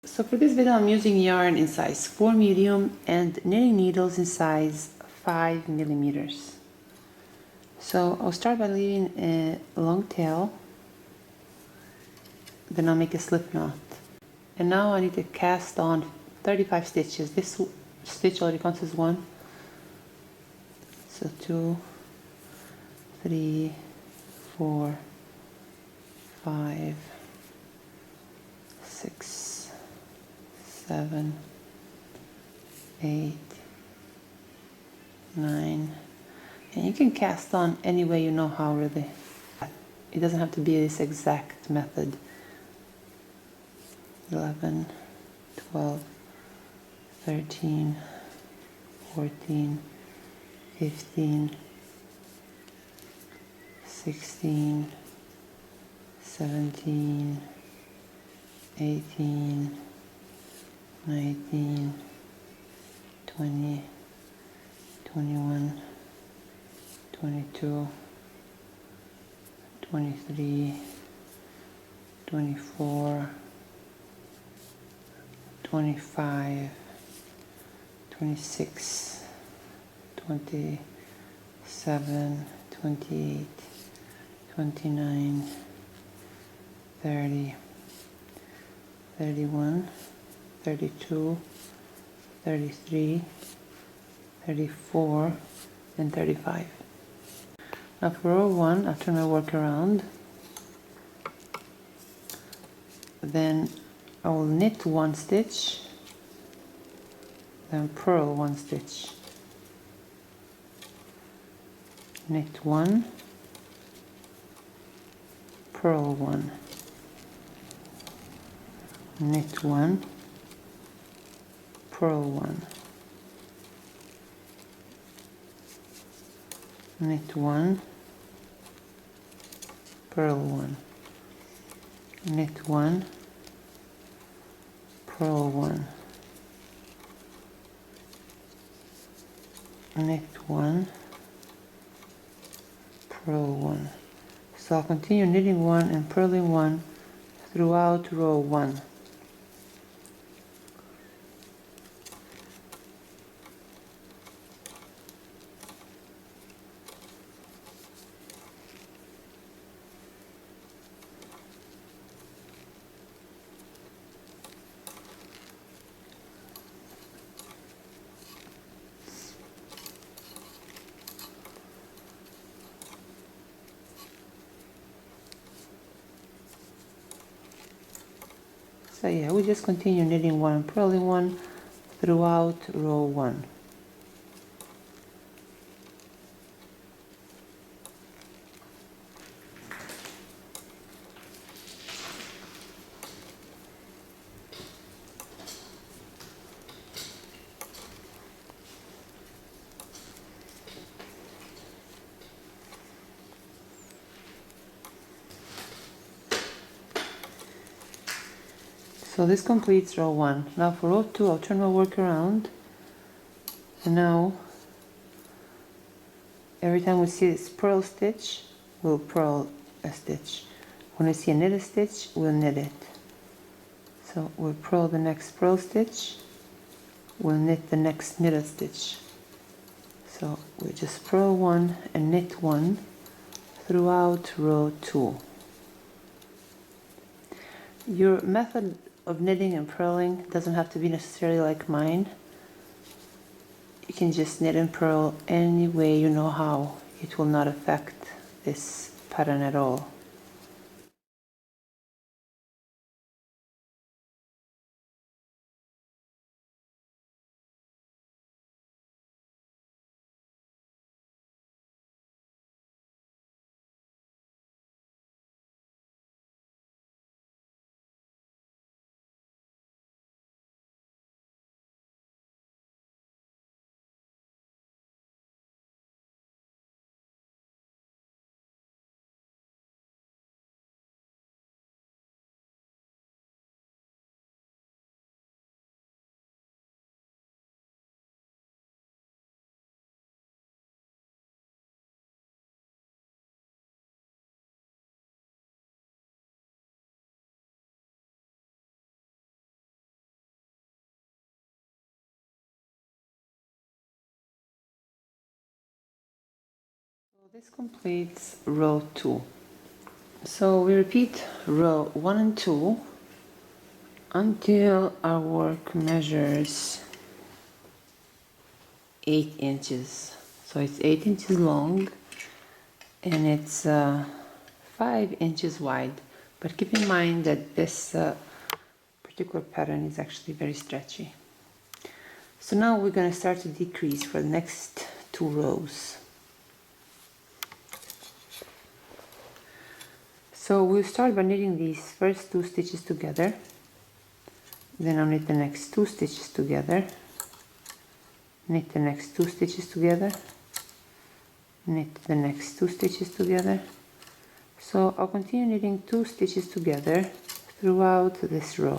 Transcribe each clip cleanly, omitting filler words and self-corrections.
So for this video I'm using yarn in size 4 medium and knitting needles in size 5 millimeters. So I'll start by leaving a long tail, then I'll make a slip knot. And now I need to cast on 35 stitches. This stitch already counts as one. So 2, 3, 4, 5, 6, 7, 8, 9, and you can cast on any way you know how, really. It doesn't have to be this exact method. 11, 12, 13, 14, 15, 16, 17, 18, 19, 20, 21, 22, 23, 24, 25, 26, 27, 28, 29, 30, 31, 32, 33, 34, and 35. Now for row 1, I'll turn my work around. Then I will knit 1 stitch, then purl 1 stitch. Knit 1, purl 1. Knit 1, purl 1. Knit 1, purl 1. Knit 1, purl 1. Knit 1, purl 1. So I'll continue knitting 1 and purling 1 throughout row 1. So yeah, we just continue knitting 1 and purling 1 throughout row 1. So this completes row 1. Now for row 2, I'll turn my work around. And now, every time we see this purl stitch, we'll purl a stitch. When we see a knit a stitch, we'll knit it. So we'll purl the next purl stitch, we'll knit the next knitted stitch. So we just purl 1 and knit 1 throughout row 2. Your method of knitting and purling doesn't have to be necessarily like mine. You can just knit and purl any way you know how. It will not affect this pattern at all. This completes row 2. So we repeat row 1 and 2 until our work measures 8 inches. So it's 8 inches long and it's 5 inches wide. But keep in mind that this particular pattern is actually very stretchy. So now we're going to start to decrease for the next 2 rows. So we'll start by knitting these first 2 stitches together, then I'll knit the next 2 stitches together, knit the next 2 stitches together, knit the next 2 stitches together. So I'll continue knitting 2 stitches together throughout this row.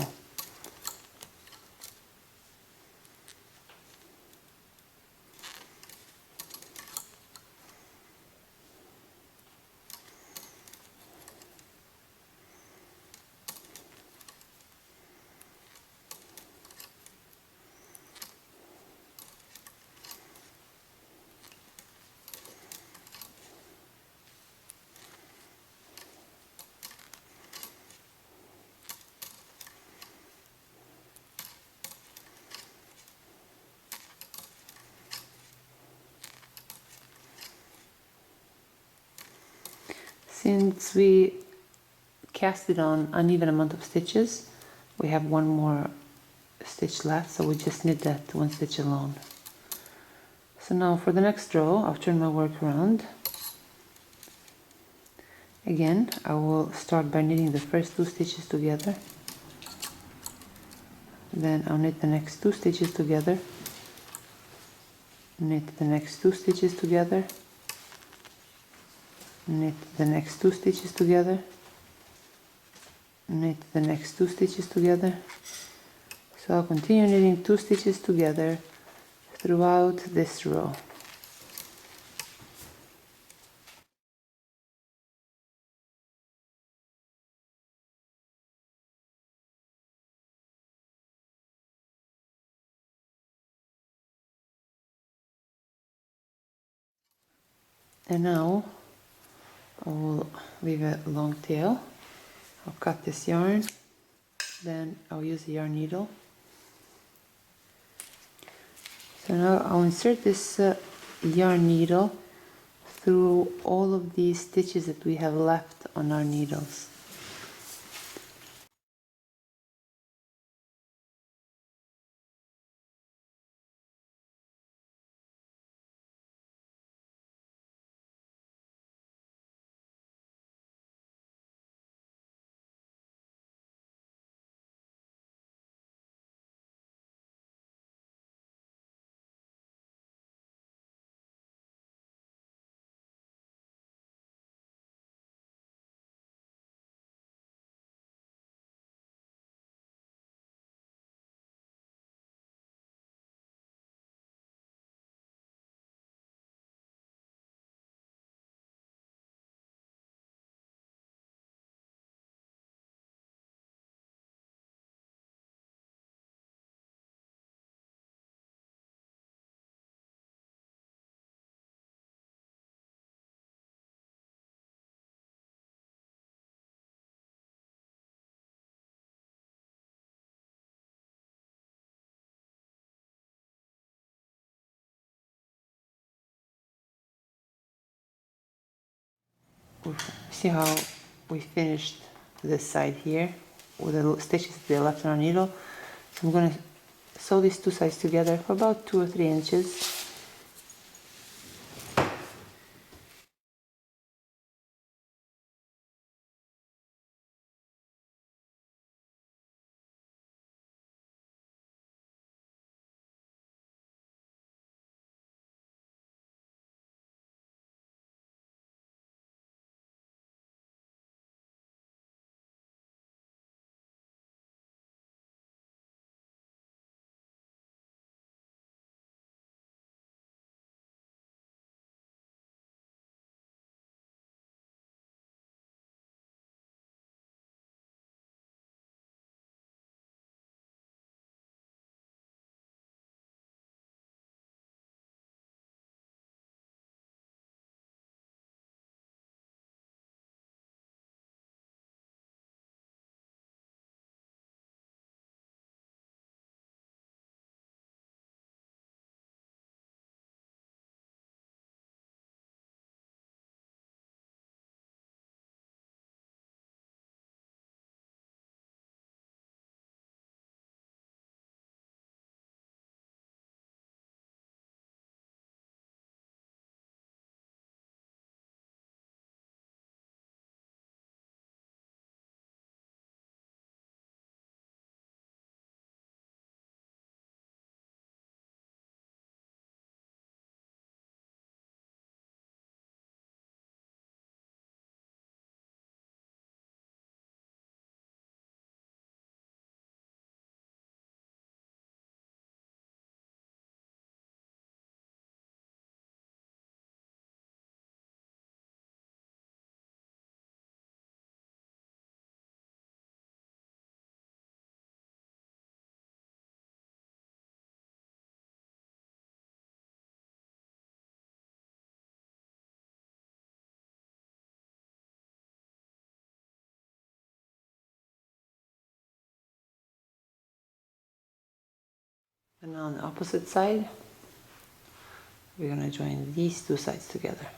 Since we cast it on uneven amount of stitches, we have one more stitch left, so we just knit that 1 stitch alone. So now for the next row, I'll turn my work around. Again, I will start by knitting the first 2 stitches together, then I'll knit the next 2 stitches together, knit the next 2 stitches together, knit the next 2 stitches together, knit the next 2 stitches together. So I'll continue knitting 2 stitches together throughout this row. And now I will leave a long tail. I'll cut this yarn, then I'll use a yarn needle. So now I'll insert this yarn needle through all of these stitches that we have left on our needles. See how we finished this side here with the stitches that are left on our needle. So I'm going to sew these 2 sides together for about 2 or 3 inches. And on the opposite side, we're going to join these two sides together.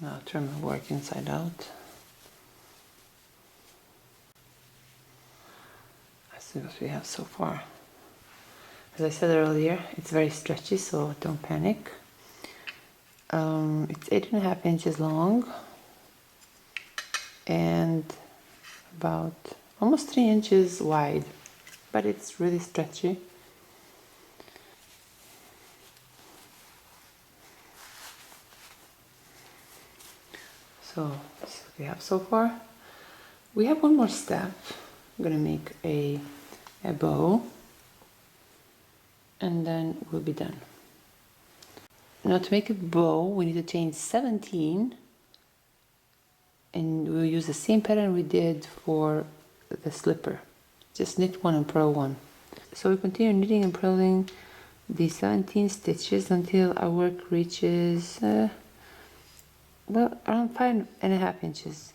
Now turn my work inside out. Let's see what we have so far. As I said earlier, it's very stretchy, so don't panic. It's 8.5 inches long and about almost 3 inches wide, but it's really stretchy. So this is what we have so far. We have one more step. I'm gonna make a bow and then we'll be done. Now to make a bow, we need to chain 17 and we'll use the same pattern we did for the slipper. Just knit one and purl one. So we continue knitting and purling the 17 stitches until our work reaches well, around 5.5 inches.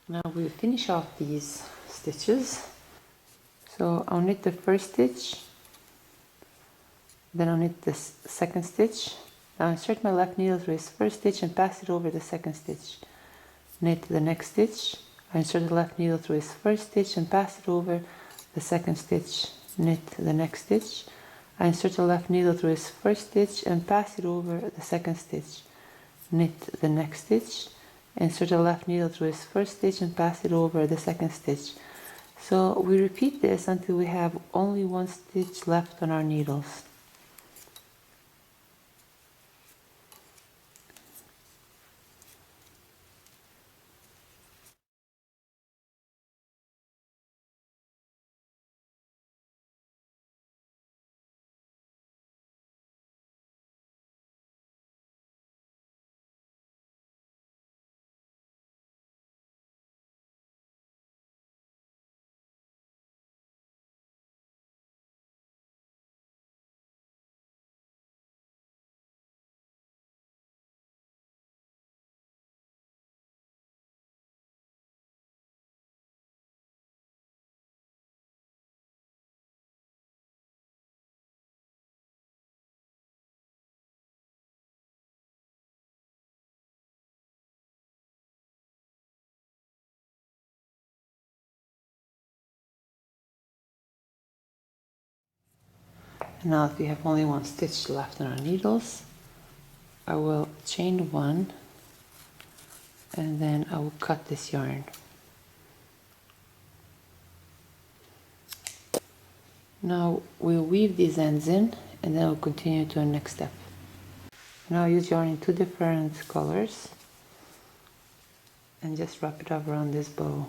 Now we'll finish off these stitches. So I'll knit the first stitch, then I'll knit the second stitch. I'll insert my left needle through its first stitch and pass it over the second stitch. Knit the next stitch. I insert the left needle through its first stitch and pass it over the second stitch. Knit the next stitch. I insert the left needle through its first stitch and pass it over the second stitch. Knit the next stitch. Insert the left needle through its first stitch and pass it over the second stitch. So we repeat this until we have only one stitch left on our needles. And now if we have only one stitch left on our needles, I will chain one and then I will cut this yarn. Now we'll weave these ends in and then we'll continue to the next step. Now I'll use yarn in two different colors. and just wrap it up around this bow.